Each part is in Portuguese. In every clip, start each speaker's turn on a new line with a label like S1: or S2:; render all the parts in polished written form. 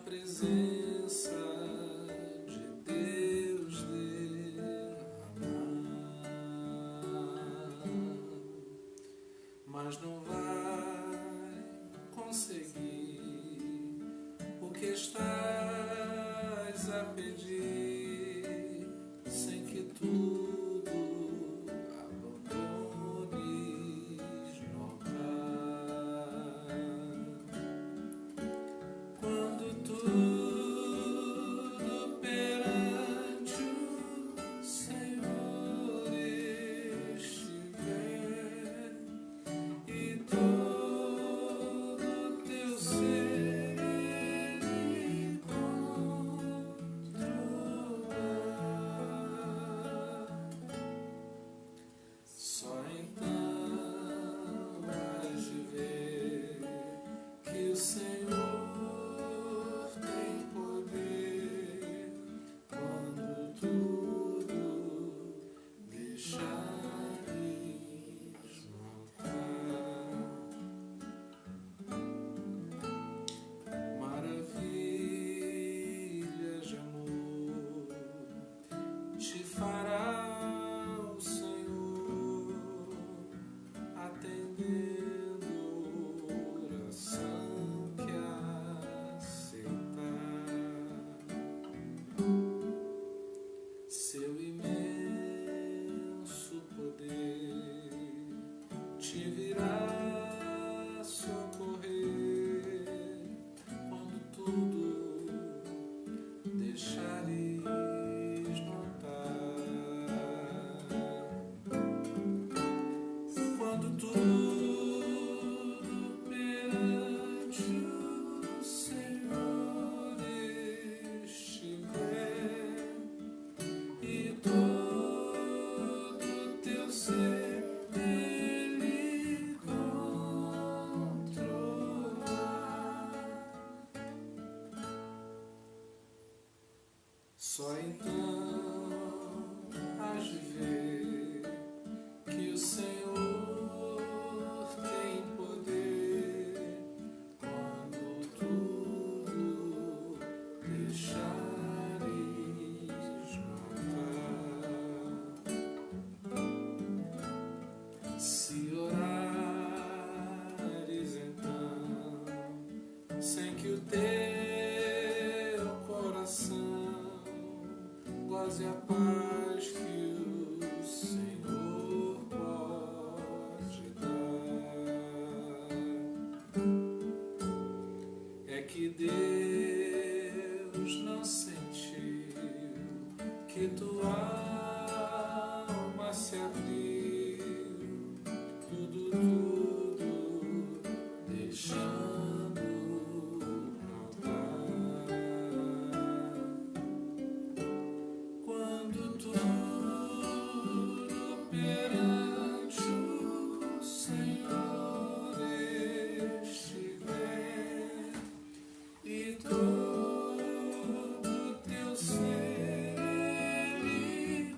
S1: presença de Deus derramar, mas não vai conseguir o que estás a pedir, sem que tudo abandones no altar. Quando tudo perante o Senhor estiver e todo teu ser Ele controlar, só então vais ver que o Senhor tem poder quando tudo deixares montar. Maravilhas de amor te fará o Senhor, atendendo oração que aceitar. Seu imenso poder te virá socorrer quando tudo deixares notar. Quando tudo perante o Senhor estiver e todo teu ser Ele controlar, só então hás de ver que o Senhor tem poder quando tudo deixares notar. Se orares então, sem que o teu coração goze a paz que o Senhor pode dar, é que Deus não sentiu que tua alma se abriu, tudo deixando notar. Quando tudo perante o Senhor estiver e todo teu ser Ele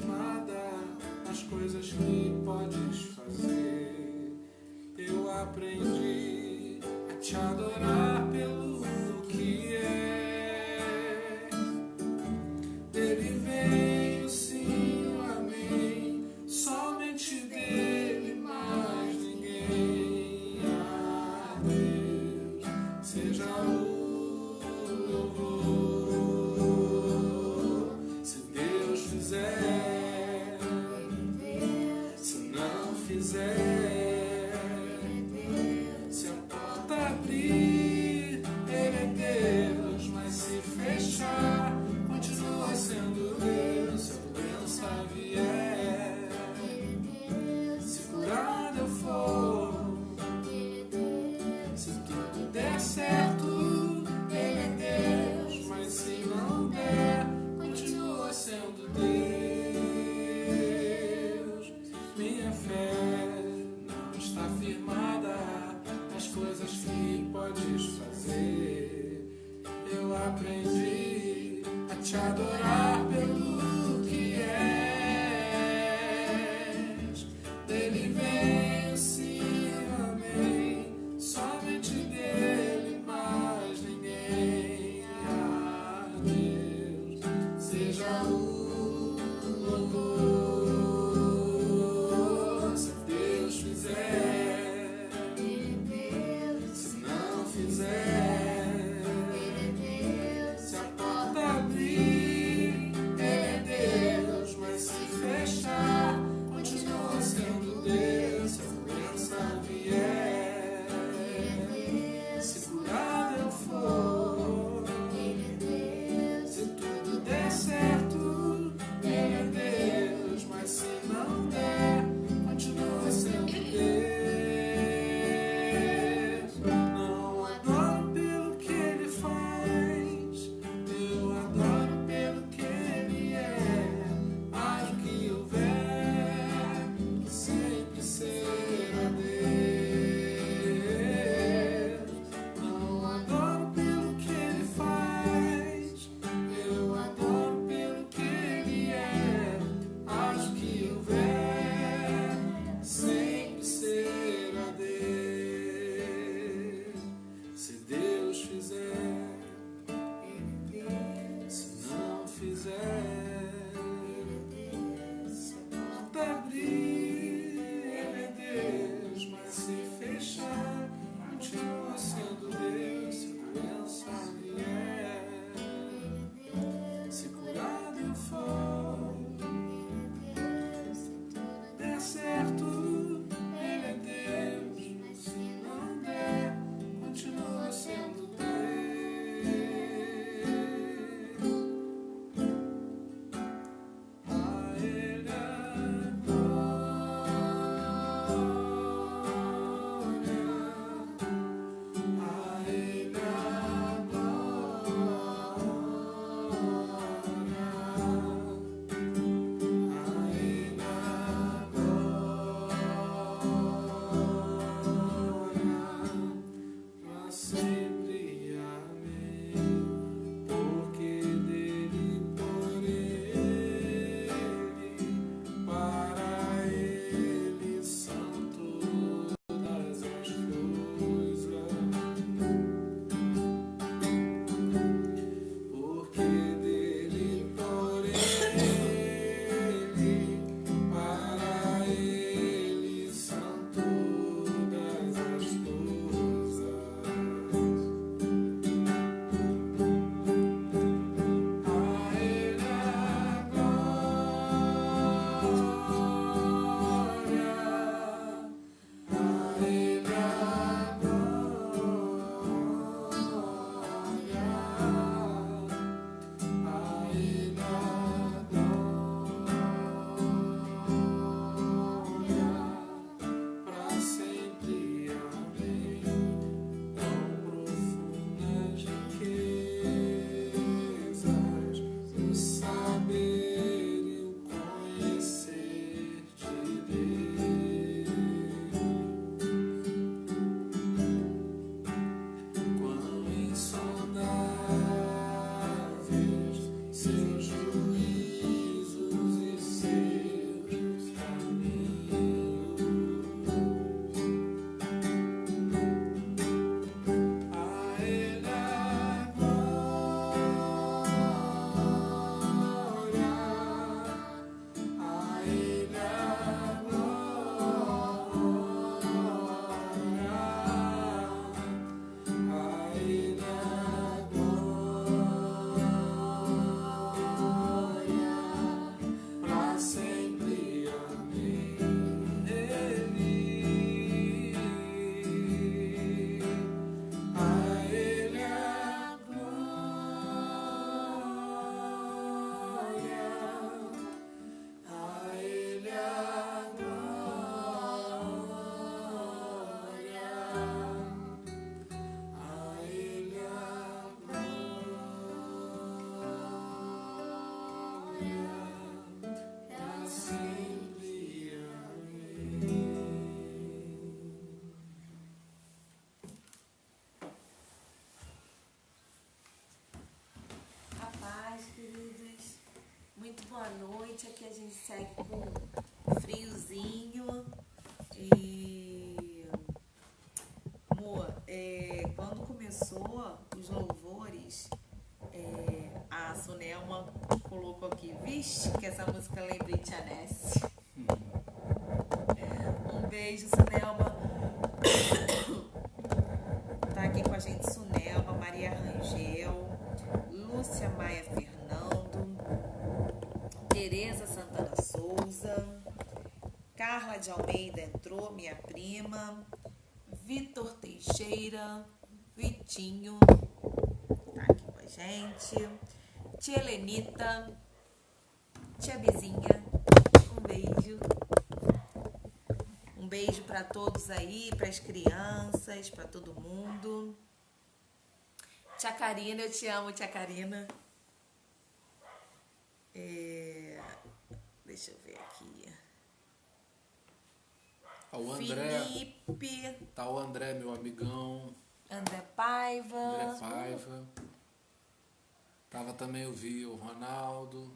S1: firmada nas coisas que podes fazer. Eu aprendi a te adorar pelo que é. Dele vem o sim, o amém, somente dele, mais ninguém. A Deus seja o louvor. Se Deus fizer, se não fizer, se a porta abrir, Ele é Deus, mas se fechar, continua sendo Deus. Se a doença vier, se curado eu for, se tudo der certo, Ele é Deus, mas se não der, continua sendo Deus. Minha fé
S2: segue com friozinho. E, amor, quando começou os louvores, a Sunelma colocou aqui, vixe, que essa música lembrei Tia Ness. Um beijo, Sunelma. Tá aqui com a gente Sunelma, Maria Rangel, Lúcia Maia Fernando, Tereza Santana Souza, Carla de Almeida entrou, minha prima, Vitor Teixeira, Vitinho, tá aqui com a gente, Tia Helenita, Tia Bizinha, um beijo. Um beijo para todos aí, para as crianças, para todo mundo. Tia Karina, eu te amo, Tia Karina. Deixa eu ver aqui.
S3: O André.
S2: Felipe.
S3: Tá o André, meu amigão.
S2: André Paiva.
S3: André Paiva. Tava também, eu vi o Ronaldo.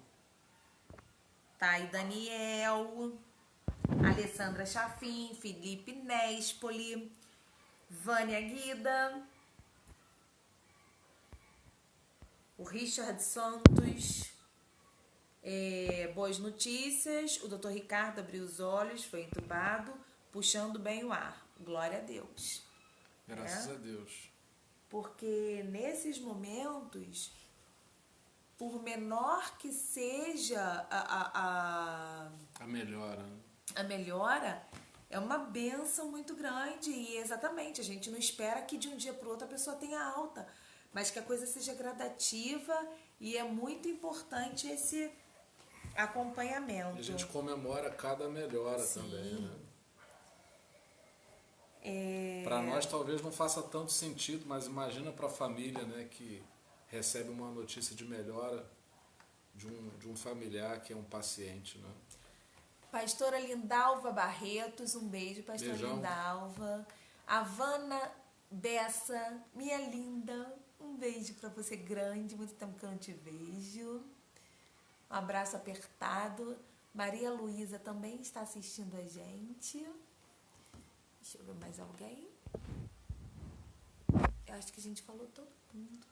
S2: Tá aí Daniel. Alessandra Chafim, Felipe Nespoli, Vânia Guida, o Richard Santos, boas notícias, o Dr. Ricardo abriu os olhos, foi entubado, puxando bem o ar, glória a Deus.
S3: Graças a Deus.
S2: Porque nesses momentos, por menor que seja a
S3: melhora,
S2: a melhora, é uma bênção muito grande. E exatamente, a gente não espera que de um dia para o outro a pessoa tenha alta, mas que a coisa seja gradativa, e é muito importante esse acompanhamento.
S3: E a gente comemora cada melhora. Sim. Também, né? Para nós talvez não faça tanto sentido, mas imagina para a família, né, que recebe uma notícia de melhora de um familiar que é um paciente, né?
S2: Pastora Lindalva Barretos, um beijo, Pastora
S3: Beijão.
S2: Lindalva. Havana Bessa, minha linda, um beijo pra você grande, muito tempo que eu não te vejo. Um abraço apertado. Maria Luísa também está assistindo a gente. Deixa eu ver mais alguém. Eu acho que a gente falou todo mundo.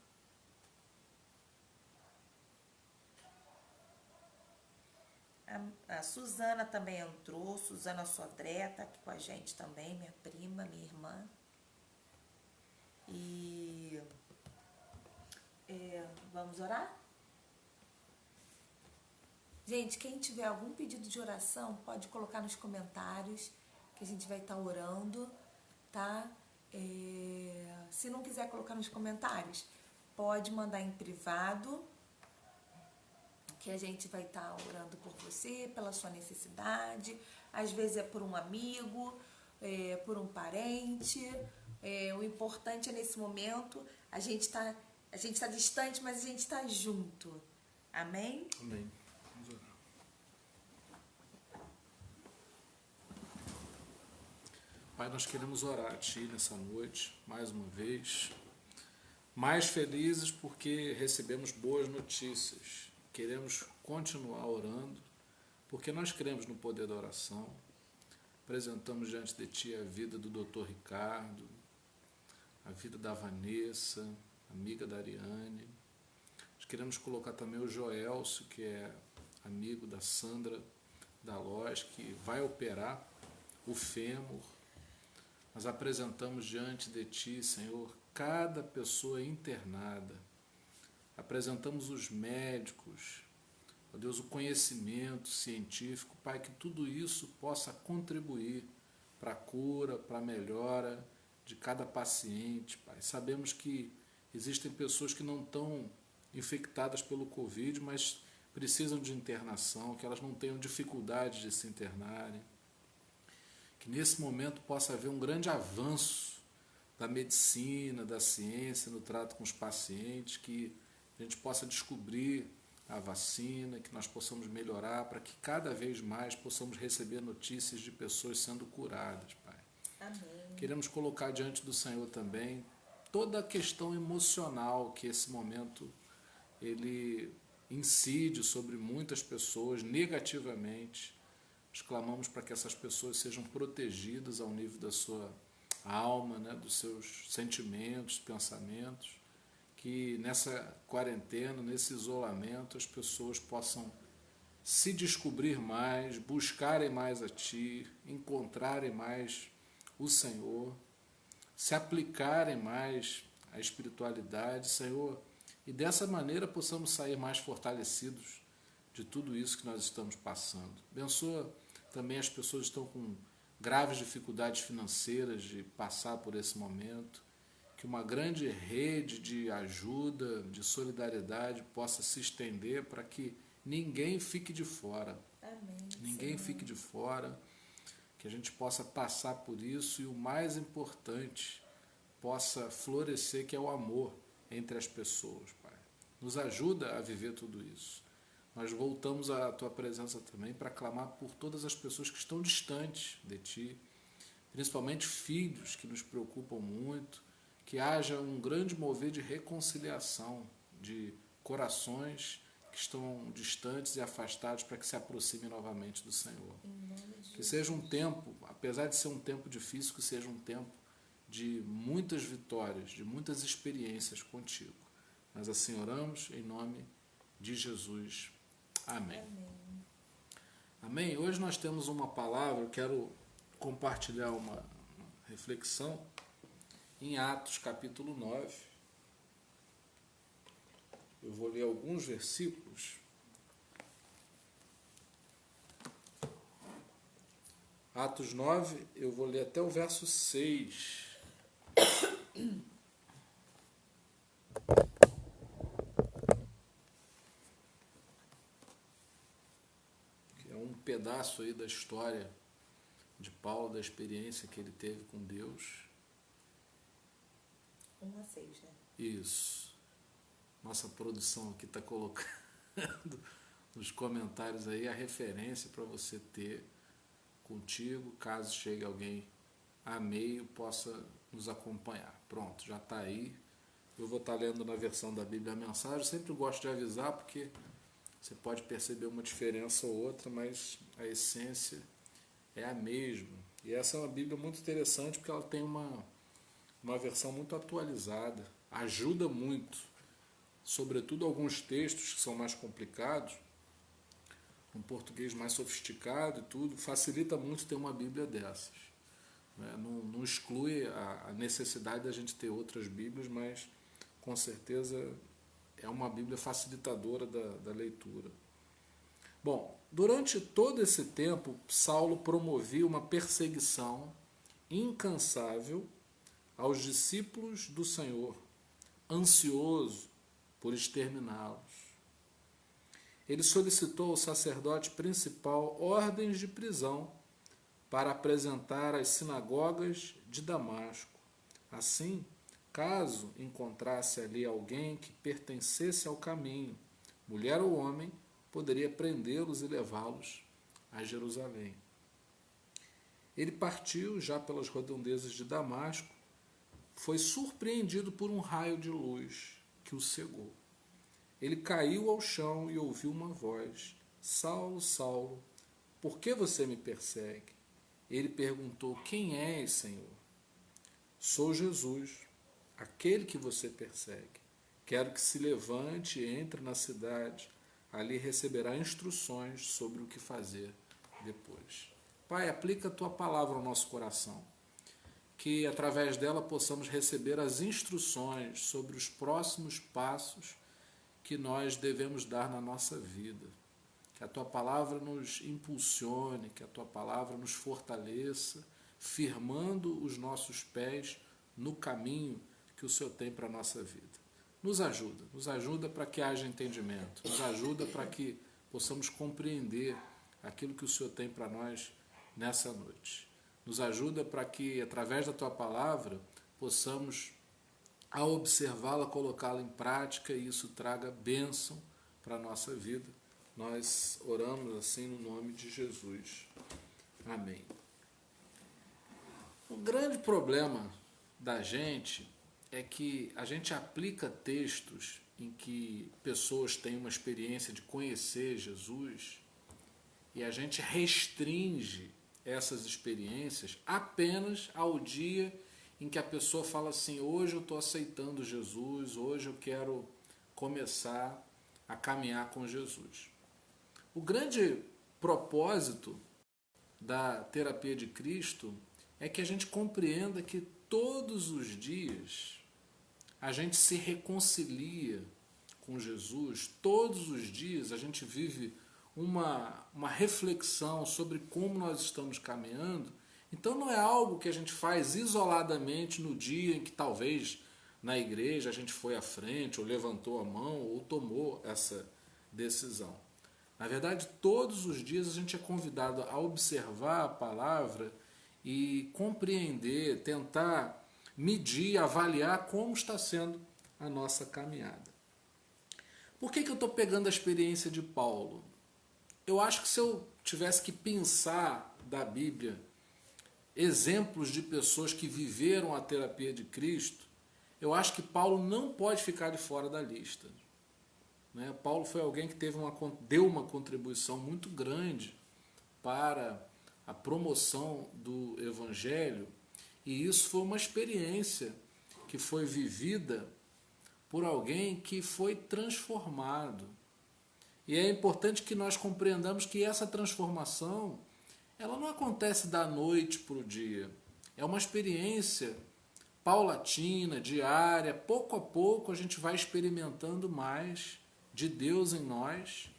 S2: A Suzana também entrou, Suzana Sodré tá aqui com a gente também, minha prima, minha irmã. E vamos orar? Gente, quem tiver algum pedido de oração, pode colocar nos comentários, que a gente vai estar orando, tá? Se não quiser colocar nos comentários, pode mandar em privado, que a gente vai estar orando por você, pela sua necessidade. Às vezes é por um amigo, por um parente. O importante é, nesse momento, a gente tá distante, mas a gente está junto. Amém?
S3: Amém. Vamos orar. Pai, nós queremos orar a Ti nessa noite, mais uma vez. Mais felizes porque recebemos boas notícias. Queremos continuar orando, porque nós cremos no poder da oração. Apresentamos diante de Ti a vida do Dr. Ricardo, a vida da Vanessa, amiga da Ariane. Nós queremos colocar também o Joelcio, que é amigo da Sandra da Loz, que vai operar o fêmur. Nós apresentamos diante de Ti, Senhor, cada pessoa internada. Apresentamos os médicos, ó Deus, o conhecimento científico, Pai, que tudo isso possa contribuir para a cura, para a melhora de cada paciente, Pai. Sabemos que existem pessoas que não estão infectadas pelo Covid, mas precisam de internação, que elas não tenham dificuldade de se internarem. Que nesse momento possa haver um grande avanço da medicina, da ciência, no trato com os pacientes, que a gente possa descobrir a vacina, que nós possamos melhorar, para que cada vez mais possamos receber notícias de pessoas sendo curadas, Pai.
S2: Amém.
S3: Queremos colocar diante do Senhor também toda a questão emocional que esse momento ele incide sobre muitas pessoas negativamente. Nós clamamos para que essas pessoas sejam protegidas ao nível da sua alma, né, dos seus sentimentos, pensamentos, que nessa quarentena, nesse isolamento, as pessoas possam se descobrir mais, buscarem mais a Ti, encontrarem mais o Senhor, se aplicarem mais à espiritualidade, Senhor, e dessa maneira possamos sair mais fortalecidos de tudo isso que nós estamos passando. Abençoa também as pessoas que estão com graves dificuldades financeiras de passar por esse momento, que uma grande rede de ajuda, de solidariedade possa se estender para que ninguém fique de fora.
S2: Amém,
S3: Ninguém
S2: Senhor.
S3: fique de fora, que a gente possa passar por isso e o mais importante, possa florescer, que é o amor entre as pessoas, Pai. Nos ajuda a viver tudo isso. Nós voltamos à Tua presença também para clamar por todas as pessoas que estão distantes de Ti, principalmente filhos que nos preocupam muito, que haja um grande mover de reconciliação de corações que estão distantes e afastados para que se aproximem novamente do Senhor. Que seja um tempo, apesar de ser um tempo difícil, que seja um tempo de muitas vitórias, de muitas experiências contigo. Nós assim oramos em nome de Jesus. Amém.
S2: Amém.
S3: Amém? Hoje nós temos uma palavra, eu quero compartilhar uma reflexão em Atos capítulo 9. Eu vou ler alguns versículos. Atos 9, eu vou ler até o verso 6. Que é um pedaço aí da história de Paulo, da experiência que ele teve com Deus.
S2: 1-6, né?
S3: Isso. Nossa produção aqui está colocando nos comentários aí a referência para você ter contigo, caso chegue alguém a meio, possa nos acompanhar. Pronto, já está aí. Eu vou estar lendo na versão da Bíblia a mensagem. Eu sempre gosto de avisar porque você pode perceber uma diferença ou outra, mas a essência é a mesma. E essa é uma Bíblia muito interessante porque ela tem uma versão muito atualizada. Ajuda muito, sobretudo alguns textos que são mais complicados, um português mais sofisticado e tudo, facilita muito ter uma Bíblia dessas. Não exclui a necessidade da gente ter outras Bíblias, mas com certeza é uma Bíblia facilitadora da leitura. Bom, durante todo esse tempo, Saulo promovia uma perseguição incansável aos discípulos do Senhor, ansioso por exterminá-los. Ele solicitou ao sacerdote principal ordens de prisão para apresentar às sinagogas de Damasco. Assim, caso encontrasse ali alguém que pertencesse ao caminho, mulher ou homem, poderia prendê-los e levá-los a Jerusalém. Ele partiu já pelas redondezas de Damasco, foi surpreendido por um raio de luz que o cegou. Ele caiu ao chão e ouviu uma voz: Saulo, Saulo, por que você me persegue? Ele perguntou: Quem és, Senhor? Sou Jesus, aquele que você persegue. Quero que se levante e entre na cidade. Ali receberá instruções sobre o que fazer depois. Pai, aplica a Tua palavra ao nosso coração, que através dela possamos receber as instruções sobre os próximos passos que nós devemos dar na nossa vida. Que a Tua palavra nos impulsione, que a Tua palavra nos fortaleça, firmando os nossos pés no caminho que o Senhor tem para a nossa vida. Nos ajuda para que haja entendimento, nos ajuda para que possamos compreender aquilo que o Senhor tem para nós nessa noite. Nos ajuda para que, através da Tua palavra, possamos, ao observá-la, colocá-la em prática e isso traga bênção para a nossa vida. Nós oramos assim no nome de Jesus. Amém. O grande problema da gente é que a gente aplica textos em que pessoas têm uma experiência de conhecer Jesus e a gente restringe essas experiências apenas ao dia em que a pessoa fala assim: hoje eu estou aceitando Jesus, hoje eu quero começar a caminhar com Jesus. O grande propósito da terapia de Cristo é que a gente compreenda que todos os dias a gente se reconcilia com Jesus, todos os dias a gente vive uma reflexão sobre como nós estamos caminhando. Então não é algo que a gente faz isoladamente no dia em que talvez na igreja a gente foi à frente, ou levantou a mão, ou tomou essa decisão. Na verdade, todos os dias a gente é convidado a observar a palavra e compreender, tentar medir, avaliar como está sendo a nossa caminhada. Por que eu estou pegando a experiência de Paulo? Eu acho que se eu tivesse que pensar da Bíblia exemplos de pessoas que viveram a terapia de Cristo, eu acho que Paulo não pode ficar de fora da lista. Paulo foi alguém que deu uma contribuição muito grande para a promoção do Evangelho, e isso foi uma experiência que foi vivida por alguém que foi transformado. E é importante que nós compreendamos que essa transformação ela não acontece da noite para o dia. É uma experiência paulatina, diária, pouco a pouco a gente vai experimentando mais de Deus em nós.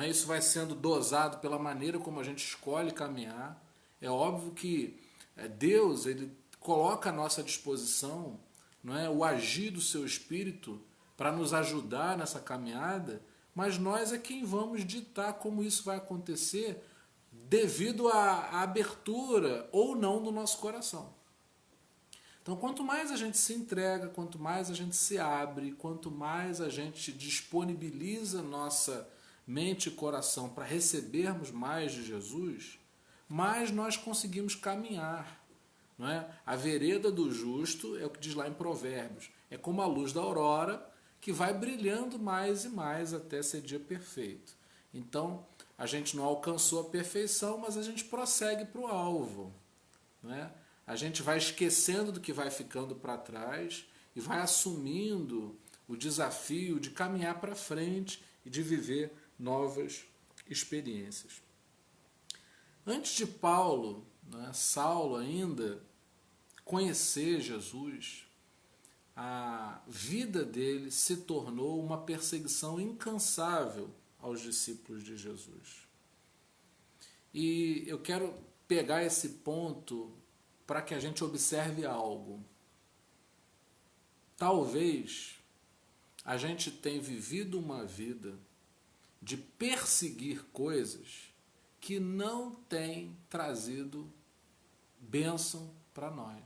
S3: Isso vai sendo dosado pela maneira como a gente escolhe caminhar. É óbvio que Deus ele coloca à nossa disposição o agir do seu Espírito para nos ajudar nessa caminhada, mas nós é quem vamos ditar como isso vai acontecer devido à abertura ou não do nosso coração. Então, quanto mais a gente se entrega, quanto mais a gente se abre, quanto mais a gente disponibiliza nossa mente e coração para recebermos mais de Jesus, mais nós conseguimos caminhar. A vereda do justo é o que diz lá em Provérbios. É como a luz da aurora que vai brilhando mais e mais até ser dia perfeito. Então, a gente não alcançou a perfeição, mas a gente prossegue para o alvo. A gente vai esquecendo do que vai ficando para trás e vai assumindo o desafio de caminhar para frente e de viver novas experiências. Antes de Paulo, Saulo ainda, conhecer Jesus, a vida dele se tornou uma perseguição incansável aos discípulos de Jesus. E eu quero pegar esse ponto para que a gente observe algo. Talvez a gente tenha vivido uma vida de perseguir coisas que não têm trazido bênção para nós.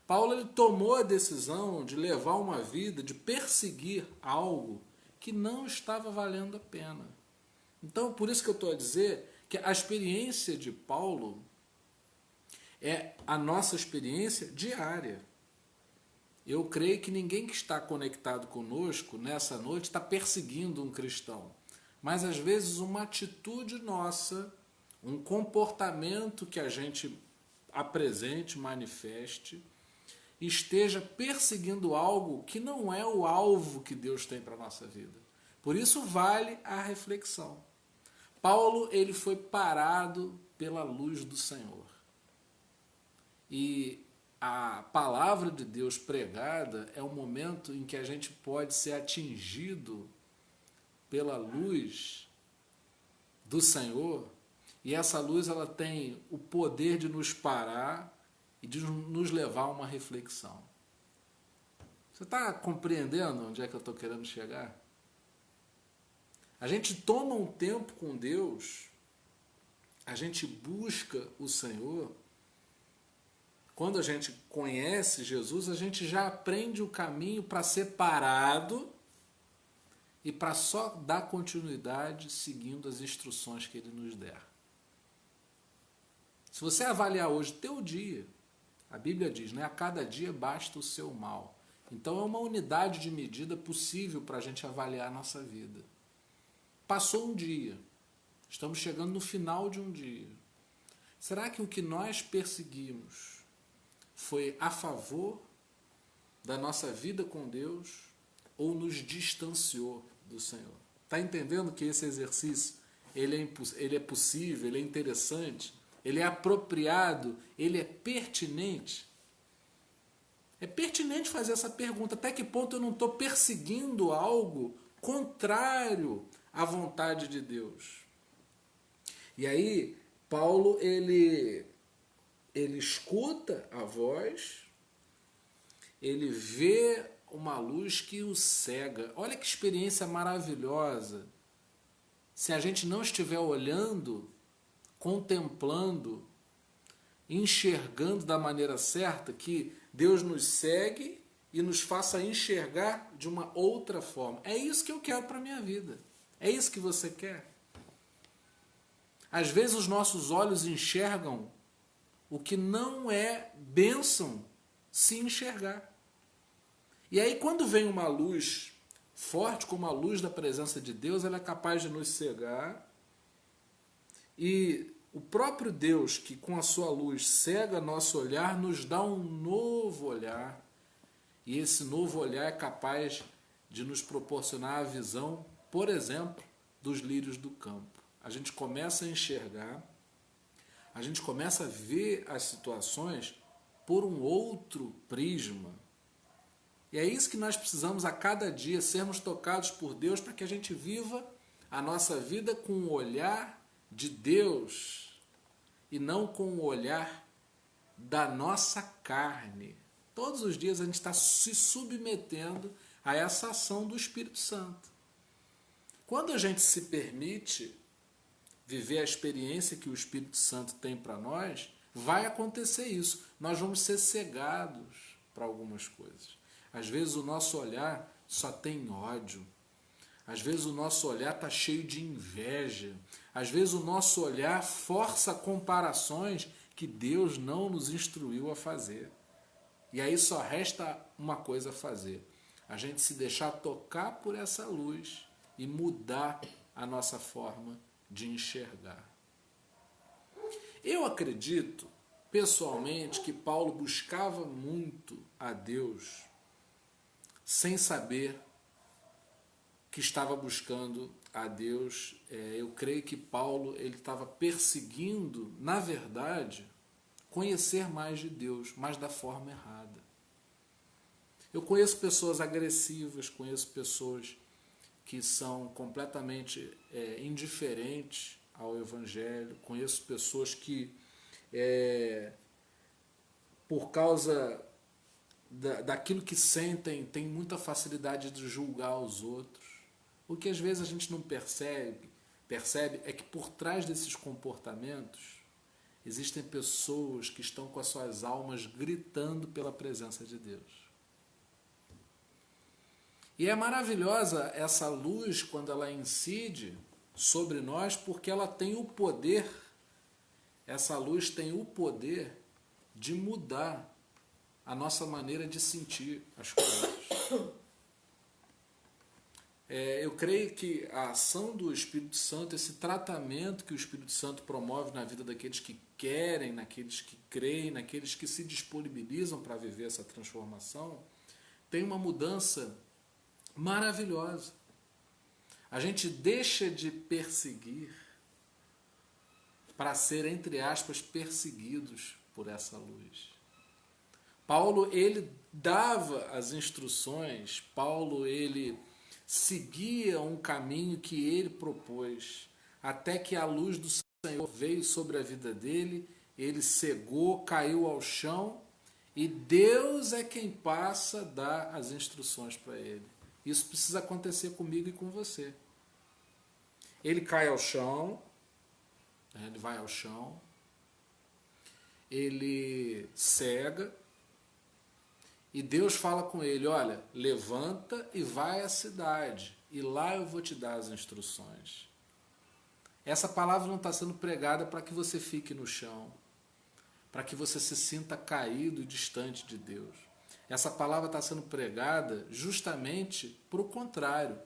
S3: Paulo ele tomou a decisão de levar uma vida, de perseguir algo que não estava valendo a pena. Então, por isso que eu estou a dizer que a experiência de Paulo é a nossa experiência diária. Eu creio que ninguém que está conectado conosco nessa noite está perseguindo um cristão. Mas às vezes uma atitude nossa, um comportamento que a gente apresente, manifeste, esteja perseguindo algo que não é o alvo que Deus tem para a nossa vida. Por isso vale a reflexão. Paulo ele foi parado pela luz do Senhor. E a palavra de Deus pregada é o momento em que a gente pode ser atingido pela luz do Senhor, e essa luz ela tem o poder de nos parar e de nos levar a uma reflexão. Você está compreendendo onde é que eu estou querendo chegar? A gente toma um tempo com Deus, a gente busca o Senhor. Quando a gente conhece Jesus, a gente já aprende o caminho para ser parado e para só dar continuidade seguindo as instruções que Ele nos der. Se você avaliar hoje teu dia, a Bíblia diz, a cada dia basta o seu mal. Então é uma unidade de medida possível para a gente avaliar a nossa vida. Passou um dia, estamos chegando no final de um dia. Será que o que nós perseguimos foi a favor da nossa vida com Deus ou nos distanciou do Senhor? Está entendendo que esse exercício ele é possível, ele é interessante, ele é apropriado, ele é pertinente? É pertinente fazer essa pergunta. Até que ponto eu não estou perseguindo algo contrário à vontade de Deus? E aí, Paulo, ele escuta a voz, ele vê uma luz que o cega. Olha que experiência maravilhosa. Se a gente não estiver olhando, contemplando, enxergando da maneira certa, que Deus nos segue e nos faça enxergar de uma outra forma. É isso que eu quero para a minha vida. É isso que você quer? Às vezes os nossos olhos enxergam o que não é bênção se enxergar. E aí quando vem uma luz forte, como a luz da presença de Deus, ela é capaz de nos cegar. E o próprio Deus, que com a sua luz cega nosso olhar, nos dá um novo olhar. E esse novo olhar é capaz de nos proporcionar a visão, por exemplo, dos lírios do campo. A gente começa a enxergar, a gente começa a ver as situações por um outro prisma. E é isso que nós precisamos a cada dia, sermos tocados por Deus para que a gente viva a nossa vida com o olhar de Deus e não com o olhar da nossa carne. Todos os dias a gente está se submetendo a essa ação do Espírito Santo. Quando a gente se permite viver a experiência que o Espírito Santo tem para nós, vai acontecer isso. Nós vamos ser cegados para algumas coisas. Às vezes o nosso olhar só tem ódio. Às vezes o nosso olhar está cheio de inveja. Às vezes o nosso olhar força comparações que Deus não nos instruiu a fazer. E aí só resta uma coisa a fazer. A gente se deixar tocar por essa luz e mudar a nossa forma de enxergar. Eu acredito, pessoalmente, que Paulo buscava muito a Deus sem saber que estava buscando a Deus. Eu creio que Paulo ele estava perseguindo, na verdade, conhecer mais de Deus, mas da forma errada. Eu conheço pessoas agressivas, conheço pessoas que são completamente indiferentes ao Evangelho, conheço pessoas que, por causa daquilo que sentem, têm muita facilidade de julgar os outros. O que às vezes a gente não percebe é que por trás desses comportamentos existem pessoas que estão com as suas almas gritando pela presença de Deus. E é maravilhosa essa luz quando ela incide sobre nós, porque ela tem o poder, essa luz tem o poder de mudar a nossa maneira de sentir as coisas. Eu creio que a ação do Espírito Santo, esse tratamento que o Espírito Santo promove na vida daqueles que querem, naqueles que creem, naqueles que se disponibilizam para viver essa transformação, tem uma mudança maravilhosa. A gente deixa de perseguir para ser, entre aspas, perseguidos por essa luz. Paulo, ele dava as instruções, Paulo, ele seguia um caminho que ele propôs, até que a luz do Senhor veio sobre a vida dele, ele cegou, caiu ao chão, e Deus é quem passa a dar as instruções para ele. Isso precisa acontecer comigo e com você. Ele cai ao chão, ele vai ao chão, ele cega, e Deus fala com ele, olha, levanta e vai à cidade, e lá eu vou te dar as instruções. Essa palavra não está sendo pregada para que você fique no chão, para que você se sinta caído e distante de Deus. Essa palavra está sendo pregada justamente para o contrário,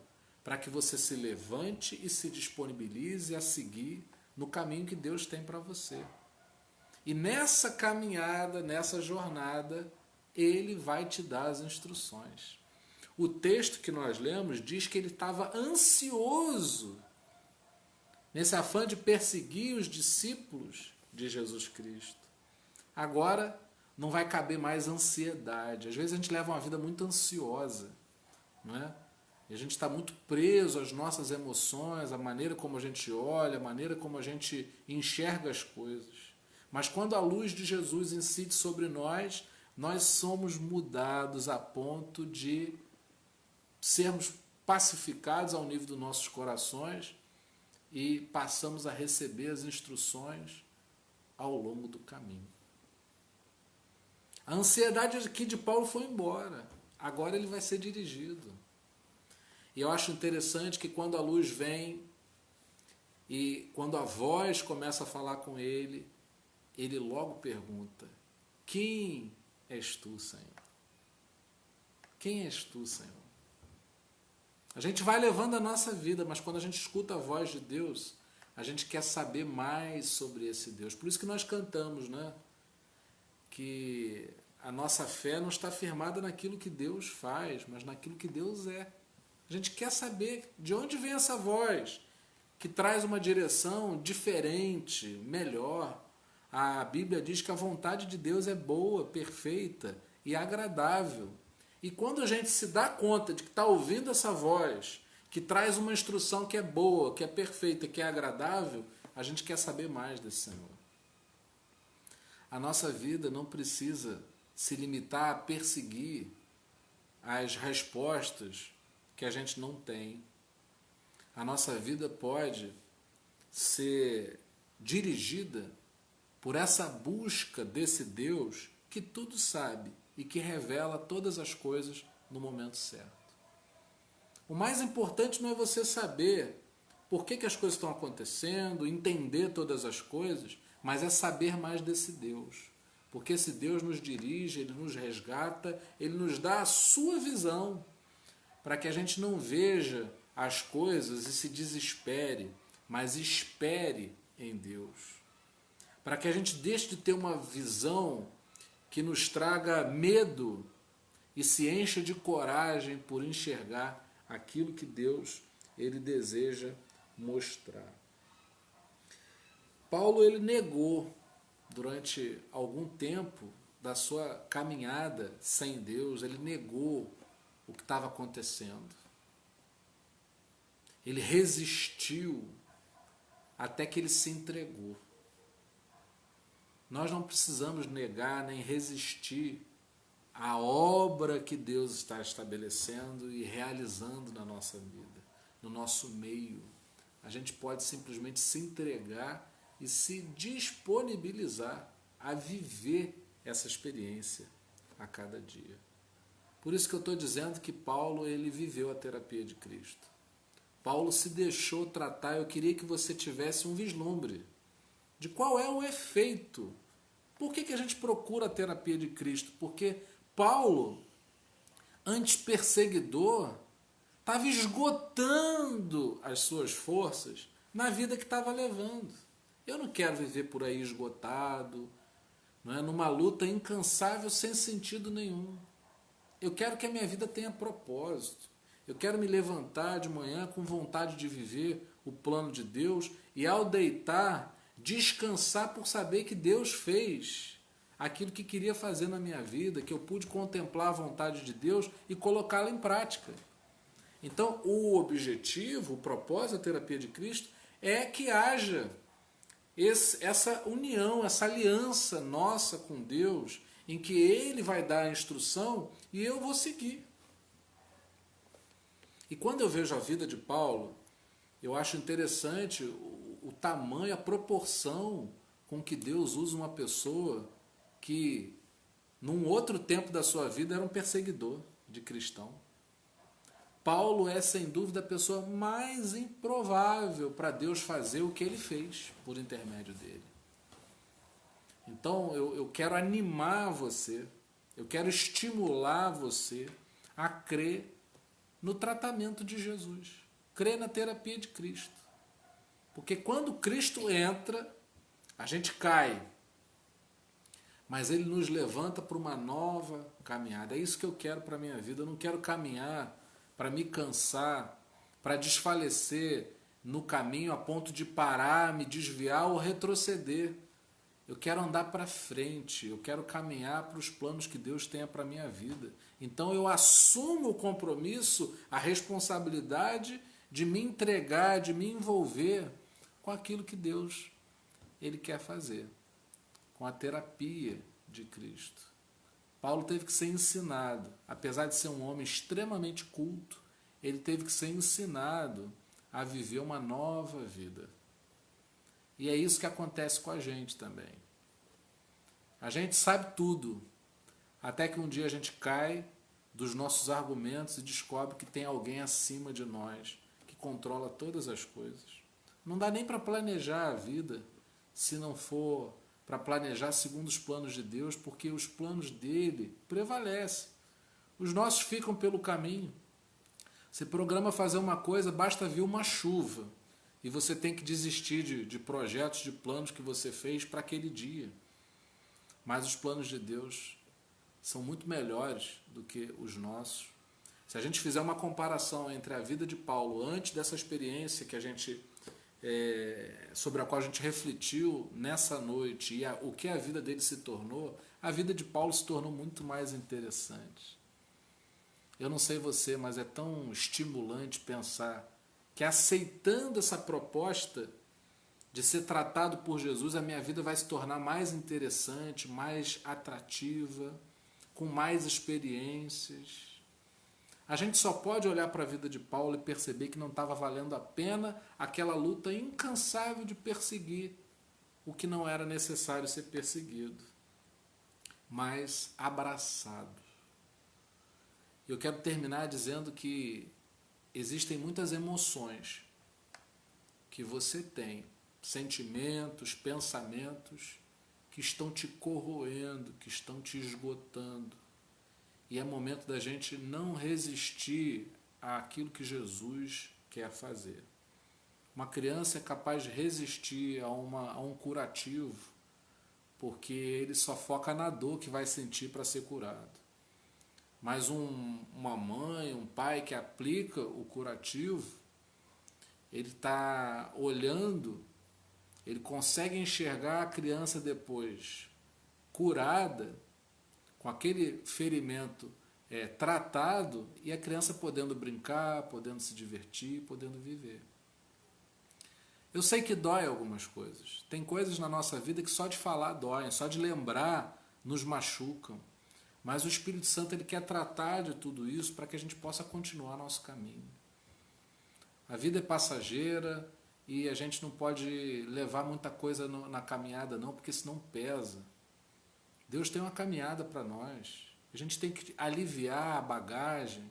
S3: para que você se levante e se disponibilize a seguir no caminho que Deus tem para você. E nessa caminhada, nessa jornada, Ele vai te dar as instruções. O texto que nós lemos diz que ele estava ansioso nesse afã de perseguir os discípulos de Jesus Cristo. Agora não vai caber mais ansiedade. Às vezes a gente leva uma vida muito ansiosa, não é? E a gente está muito preso às nossas emoções, à maneira como a gente olha, à maneira como a gente enxerga as coisas. Mas quando a luz de Jesus incide sobre nós, nós somos mudados a ponto de sermos pacificados ao nível dos nossos corações e passamos a receber as instruções ao longo do caminho. A ansiedade aqui de Paulo foi embora. Agora ele vai ser dirigido. E eu acho interessante que quando a luz vem e quando a voz começa a falar com ele, ele logo pergunta: quem és tu, Senhor? Quem és tu, Senhor? A gente vai levando a nossa vida, mas quando a gente escuta a voz de Deus, a gente quer saber mais sobre esse Deus. Por isso que nós cantamos, né? Que a nossa fé não está firmada naquilo que Deus faz, mas naquilo que Deus é. A gente quer saber de onde vem essa voz que traz uma direção diferente, melhor. A Bíblia diz que a vontade de Deus é boa, perfeita e agradável. E quando a gente se dá conta de que está ouvindo essa voz, que traz uma instrução que é boa, que é perfeita, que é agradável, a gente quer saber mais desse Senhor. A nossa vida não precisa se limitar a perseguir as respostas que a gente não tem. A nossa vida pode ser dirigida por essa busca desse Deus que tudo sabe e que revela todas as coisas no momento certo. O mais importante não é você saber por que as coisas estão acontecendo, entender todas as coisas, mas é saber mais desse Deus. Porque esse Deus nos dirige, Ele nos resgata, Ele nos dá a sua visão, para que a gente não veja as coisas e se desespere, mas espere em Deus. Para que a gente deixe de ter uma visão que nos traga medo e se encha de coragem por enxergar aquilo que Deus ele deseja mostrar. Paulo ele negou durante algum tempo da sua caminhada sem Deus, ele negou o que estava acontecendo. Ele resistiu até que ele se entregou. Nós não precisamos negar nem resistir à obra que Deus está estabelecendo e realizando na nossa vida, no nosso meio. A gente pode simplesmente se entregar e se disponibilizar a viver essa experiência a cada dia. Por isso que eu estou dizendo que Paulo ele viveu a terapia de Cristo. Paulo se deixou tratar. Eu queria que você tivesse um vislumbre de qual é o efeito. Por que a gente procura a terapia de Cristo? Porque Paulo, antes perseguidor, estava esgotando as suas forças na vida que estava levando. Eu não quero viver por aí esgotado, não é? Numa luta incansável sem sentido nenhum. Eu quero que a minha vida tenha propósito. Eu quero me levantar de manhã com vontade de viver o plano de Deus e ao deitar, descansar por saber que Deus fez aquilo que queria fazer na minha vida, que eu pude contemplar a vontade de Deus e colocá-la em prática. Então, o objetivo, o propósito da terapia de Cristo é que haja essa união, essa aliança nossa com Deus, em que Ele vai dar a instrução e eu vou seguir. E quando eu vejo a vida de Paulo, eu acho interessante o tamanho, a proporção com que Deus usa uma pessoa que, num outro tempo da sua vida, era um perseguidor de cristão. Paulo é, sem dúvida, a pessoa mais improvável para Deus fazer o que ele fez por intermédio dele. Então, eu quero animar você Eu quero estimular você a crer no tratamento de Jesus. Crer na terapia de Cristo. Porque quando Cristo entra, a gente cai. Mas Ele nos levanta para uma nova caminhada. É isso que eu quero para a minha vida. Eu não quero caminhar para me cansar, para desfalecer no caminho a ponto de parar, me desviar ou retroceder. Eu quero andar para frente, eu quero caminhar para os planos que Deus tenha para a minha vida. Então eu assumo o compromisso, a responsabilidade de me entregar, de me envolver com aquilo que Deus Ele quer fazer, com a terapia de Cristo. Paulo teve que ser ensinado, apesar de ser um homem extremamente culto, ele teve que ser ensinado a viver uma nova vida. E é isso que acontece com a gente também. A gente sabe tudo, até que um dia a gente cai dos nossos argumentos e descobre que tem alguém acima de nós, que controla todas as coisas. Não dá nem para planejar a vida, se não for para planejar segundo os planos de Deus, porque os planos dele prevalecem. Os nossos ficam pelo caminho. Você programa fazer uma coisa, basta vir uma chuva, e você tem que desistir de projetos, de planos que você fez para aquele dia. Mas os planos de Deus são muito melhores do que os nossos. Se a gente fizer uma comparação entre a vida de Paulo antes dessa experiência que a gente sobre a qual a gente refletiu nessa noite e o que a vida dele se tornou, a vida de Paulo se tornou muito mais interessante. Eu não sei você, mas é tão estimulante pensar que aceitando essa proposta de ser tratado por Jesus, a minha vida vai se tornar mais interessante, mais atrativa, com mais experiências. A gente só pode olhar para a vida de Paulo e perceber que não estava valendo a pena aquela luta incansável de perseguir o que não era necessário ser perseguido, mas abraçado. Eu quero terminar dizendo que existem muitas emoções que você tem, sentimentos, pensamentos que estão te corroendo, que estão te esgotando. E é momento da gente não resistir àquilo que Jesus quer fazer. Uma criança é capaz de resistir a um curativo, porque ele só foca na dor que vai sentir para ser curado. Mas uma mãe, um pai que aplica o curativo, ele está olhando, ele consegue enxergar a criança depois curada, com aquele ferimento tratado, e a criança podendo brincar, podendo se divertir, podendo viver. Eu sei que dói algumas coisas. Tem coisas na nossa vida que só de falar doem, só de lembrar nos machucam. Mas o Espírito Santo ele quer tratar de tudo isso para que a gente possa continuar nosso caminho. A vida é passageira e a gente não pode levar muita coisa na caminhada não, porque senão pesa. Deus tem uma caminhada para nós. A gente tem que aliviar a bagagem,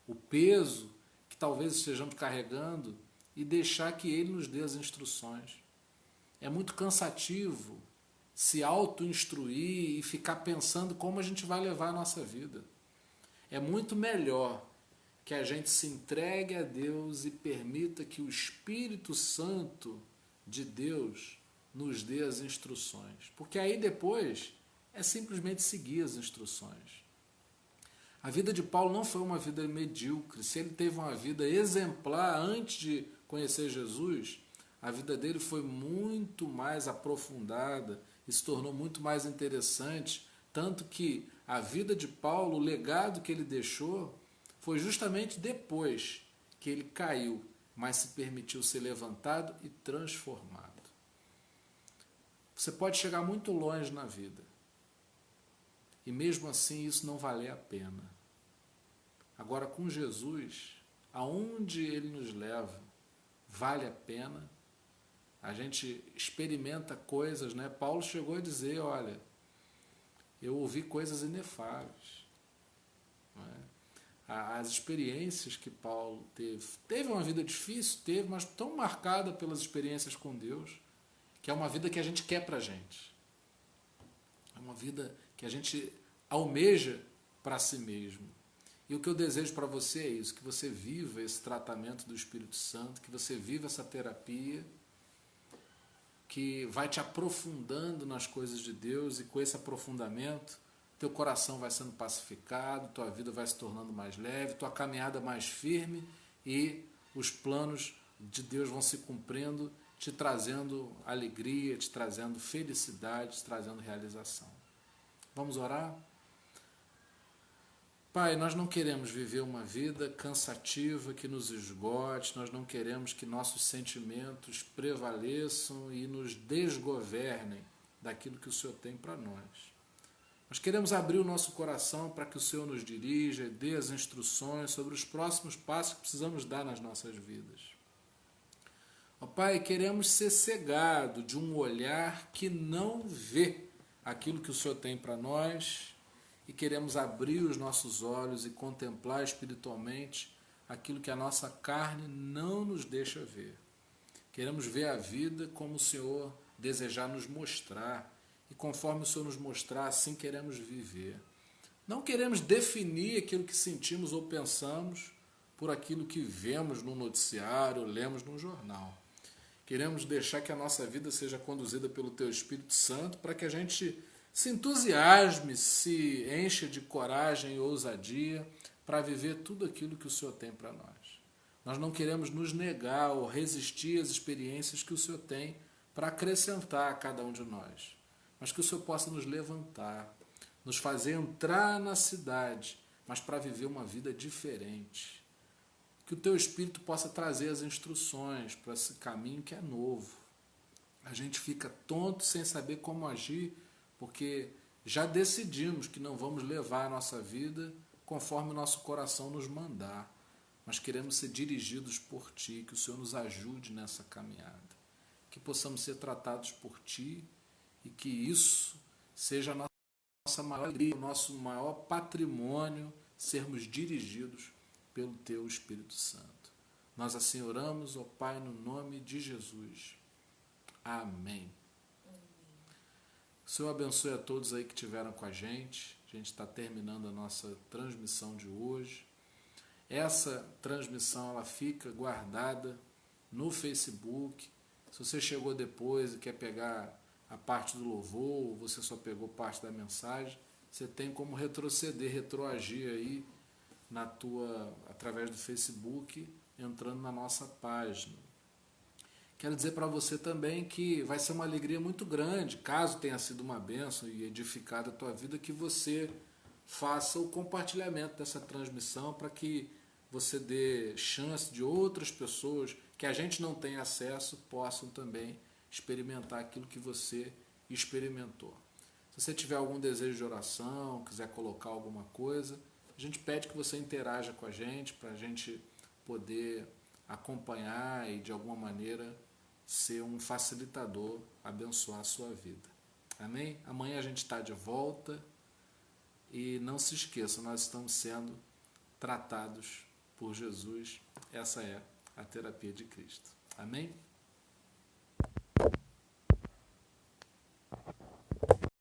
S3: o peso que talvez estejamos carregando e deixar que Ele nos dê as instruções. É muito cansativo se auto-instruir e ficar pensando como a gente vai levar a nossa vida. É muito melhor que a gente se entregue a Deus e permita que o Espírito Santo de Deus nos dê as instruções. Porque aí depois é simplesmente seguir as instruções. A vida de Paulo não foi uma vida medíocre. Se ele teve uma vida exemplar antes de conhecer Jesus, a vida dele foi muito mais aprofundada e se tornou muito mais interessante, tanto que a vida de Paulo, o legado que ele deixou, foi justamente depois que ele caiu, mas se permitiu ser levantado e transformado. Você pode chegar muito longe na vida, e mesmo assim isso não valer a pena. Agora com Jesus, aonde Ele nos leva, vale a pena. A gente experimenta coisas, né? Paulo chegou a dizer, olha, eu ouvi coisas inefáveis. Não é? As experiências que Paulo teve uma vida difícil, teve, mas tão marcada pelas experiências com Deus, que é uma vida que a gente quer pra gente. É uma vida que a gente almeja para si mesmo. E o que eu desejo para você é isso, que você viva esse tratamento do Espírito Santo, que você viva essa terapia, que vai te aprofundando nas coisas de Deus, e com esse aprofundamento, teu coração vai sendo pacificado, tua vida vai se tornando mais leve, tua caminhada mais firme, e os planos de Deus vão se cumprindo, te trazendo alegria, te trazendo felicidade, te trazendo realização. Vamos orar? Pai, nós não queremos viver uma vida cansativa que nos esgote, nós não queremos que nossos sentimentos prevaleçam e nos desgovernem daquilo que o Senhor tem para nós. Nós queremos abrir o nosso coração para que o Senhor nos dirija e dê as instruções sobre os próximos passos que precisamos dar nas nossas vidas. Ó Pai, queremos ser cegados de um olhar que não vê aquilo que o Senhor tem para nós, e queremos abrir os nossos olhos e contemplar espiritualmente aquilo que a nossa carne não nos deixa ver. Queremos ver a vida como o Senhor desejar nos mostrar, e conforme o Senhor nos mostrar, assim queremos viver. Não queremos definir aquilo que sentimos ou pensamos por aquilo que vemos no noticiário ou lemos no jornal. Queremos deixar que a nossa vida seja conduzida pelo Teu Espírito Santo, para que a gente se entusiasme, se encha de coragem e ousadia para viver tudo aquilo que o Senhor tem para nós. Nós não queremos nos negar ou resistir às experiências que o Senhor tem para acrescentar a cada um de nós, mas que o Senhor possa nos levantar, nos fazer entrar na cidade, mas para viver uma vida diferente. Que o Teu Espírito possa trazer as instruções para esse caminho que é novo. A gente fica tonto sem saber como agir, porque já decidimos que não vamos levar a nossa vida conforme o nosso coração nos mandar, mas queremos ser dirigidos por Ti, que o Senhor nos ajude nessa caminhada, que possamos ser tratados por Ti, e que isso seja a nossa maior alegria, o nosso maior patrimônio, sermos dirigidos pelo Teu Espírito Santo. Nós assim oramos, ó Pai, no nome de Jesus. Amém. O Senhor abençoe a todos aí que estiveram com a gente. A gente está terminando a nossa transmissão de hoje. Essa transmissão ela fica guardada no Facebook. Se você chegou depois e quer pegar a parte do louvor, ou você só pegou parte da mensagem, você tem como retroceder, retroagir aí através do Facebook, entrando na nossa página. Quero dizer para você também que vai ser uma alegria muito grande, caso tenha sido uma bênção e edificada a tua vida, que você faça o compartilhamento dessa transmissão, para que você dê chance de outras pessoas que a gente não tem acesso possam também experimentar aquilo que você experimentou. Se você tiver algum desejo de oração, quiser colocar alguma coisa, a gente pede que você interaja com a gente, para a gente poder acompanhar e de alguma maneira ser um facilitador, abençoar a sua vida. Amém? Amanhã a gente está de volta, e não se esqueça, nós estamos sendo tratados por Jesus. Essa é a terapia de Cristo. Amém?